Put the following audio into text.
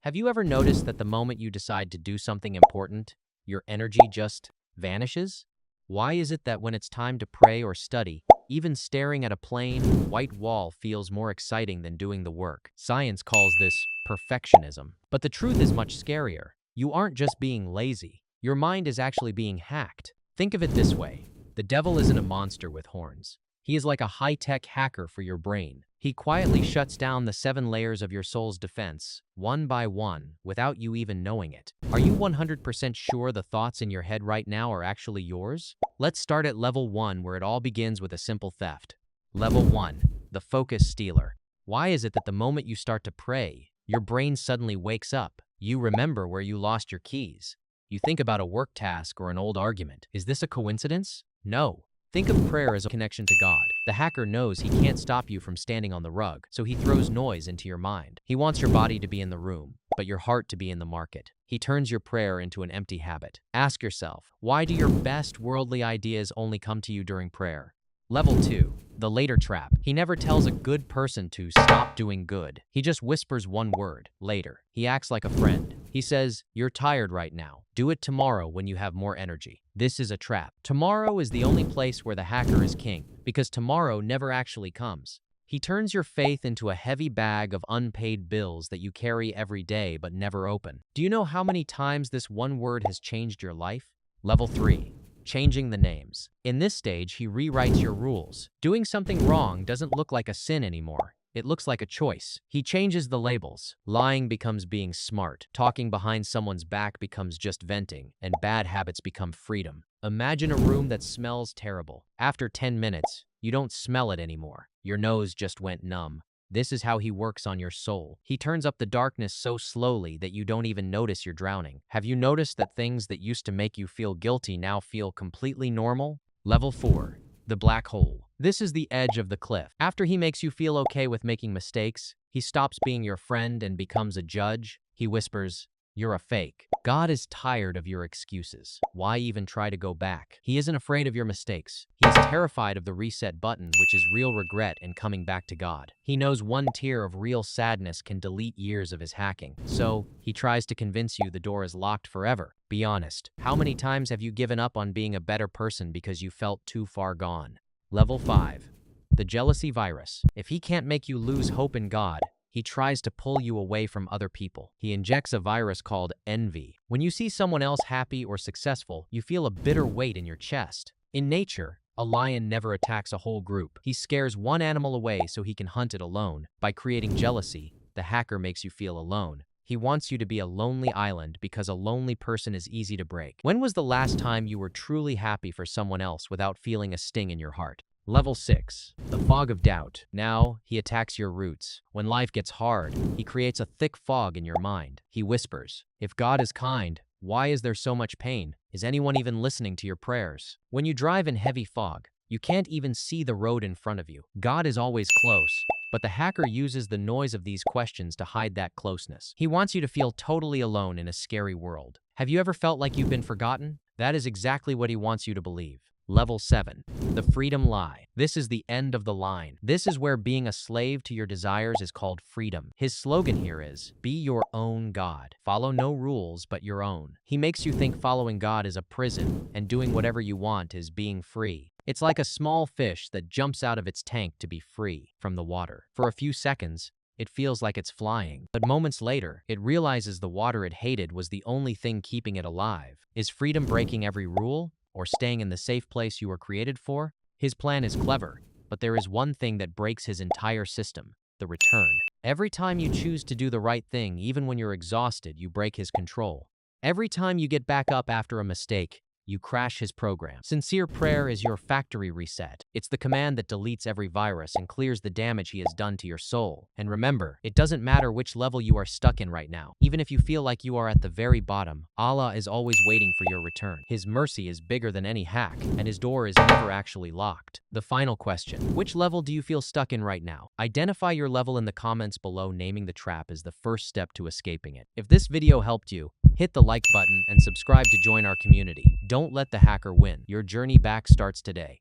Have you ever noticed that the moment you decide to do something important, your energy just vanishes? Why is it that when it's time to pray or study, even staring at a plain, white wall feels more exciting than doing the work? Science calls this perfectionism. But the truth is much scarier. You aren't just being lazy. Your mind is actually being hacked. Think of it this way. The devil isn't a monster with horns. He is like a high-tech hacker for your brain. He quietly shuts down the 7 layers of your soul's defense, one by one, without you even knowing it. Are you 100% sure the thoughts in your head right now are actually yours? Let's start at level 1, where it all begins with a simple theft. Level 1, the focus stealer. Why is it that the moment you start to pray, your brain suddenly wakes up? You remember where you lost your keys. You think about a work task or an old argument. Is this a coincidence? No. Think of prayer as a connection to God. The hacker knows he can't stop you from standing on the rug, so he throws noise into your mind. He wants your body to be in the room, but your heart to be in the market. He turns your prayer into an empty habit. Ask yourself, why do your best worldly ideas only come to you during prayer? Level 2, the later trap. He never tells a good person to stop doing good. He just whispers one word, later. He acts like a friend. He says, you're tired right now. Do it tomorrow when you have more energy. This is a trap. Tomorrow is the only place where the hacker is king, because tomorrow never actually comes. He turns your faith into a heavy bag of unpaid bills that you carry every day but never open. Do you know how many times this one word has changed your life? Level 3. Changing the names. In this stage, he rewrites your rules. Doing something wrong doesn't look like a sin anymore. It looks like a choice. He changes the labels. Lying becomes being smart. Talking behind someone's back becomes just venting. And bad habits become freedom. Imagine a room that smells terrible. After 10 minutes, you don't smell it anymore. Your nose just went numb. This is how he works on your soul. He turns up the darkness so slowly that you don't even notice you're drowning. Have you noticed that things that used to make you feel guilty now feel completely normal? Level 4. The black hole. This is the edge of the cliff. After he makes you feel okay with making mistakes, he stops being your friend and becomes a judge. He whispers, you're a fake. God is tired of your excuses. Why even try to go back? He isn't afraid of your mistakes. He is terrified of the reset button, which is real regret and coming back to God. He knows one tear of real sadness can delete years of his hacking. So, he tries to convince you the door is locked forever. Be honest. How many times have you given up on being a better person because you felt too far gone? Level 5. The jealousy virus. If he can't make you lose hope in God, he tries to pull you away from other people. He injects a virus called envy. When you see someone else happy or successful, you feel a bitter weight in your chest. In nature, a lion never attacks a whole group. He scares one animal away so he can hunt it alone. By creating jealousy, the hacker makes you feel alone. He wants you to be a lonely island because a lonely person is easy to break. When was the last time you were truly happy for someone else without feeling a sting in your heart? Level 6. The fog of doubt. Now, he attacks your roots. When life gets hard, he creates a thick fog in your mind. He whispers, if God is kind, why is there so much pain? Is anyone even listening to your prayers? When you drive in heavy fog, you can't even see the road in front of you. God is always close, but the hacker uses the noise of these questions to hide that closeness. He wants you to feel totally alone in a scary world. Have you ever felt like you've been forgotten? That is exactly what he wants you to believe. Level 7. The freedom lie. This is the end of the line. This is where being a slave to your desires is called freedom. His slogan here is, be your own God. Follow no rules but your own. He makes you think following God is a prison and doing whatever you want is being free. It's like a small fish that jumps out of its tank to be free from the water. For a few seconds, it feels like it's flying, but moments later, it realizes the water it hated was the only thing keeping it alive. Is freedom breaking every rule? Or staying in the safe place you were created for? His plan is clever, but there is one thing that breaks his entire system: the return. Every time you choose to do the right thing, even when you're exhausted, you break his control. Every time you get back up after a mistake, you crash his program. Sincere prayer is your factory reset. It's the command that deletes every virus and clears the damage he has done to your soul. And remember, it doesn't matter which level you are stuck in right now. Even if you feel like you are at the very bottom, Allah is always waiting for your return. His mercy is bigger than any hack, and his door is never actually locked. The final question: which level do you feel stuck in right now? Identify your level in the comments below. Naming the trap is the first step to escaping it. If this video helped you, hit the like button and subscribe to join our community. Don't let the hacker win. Your journey back starts today.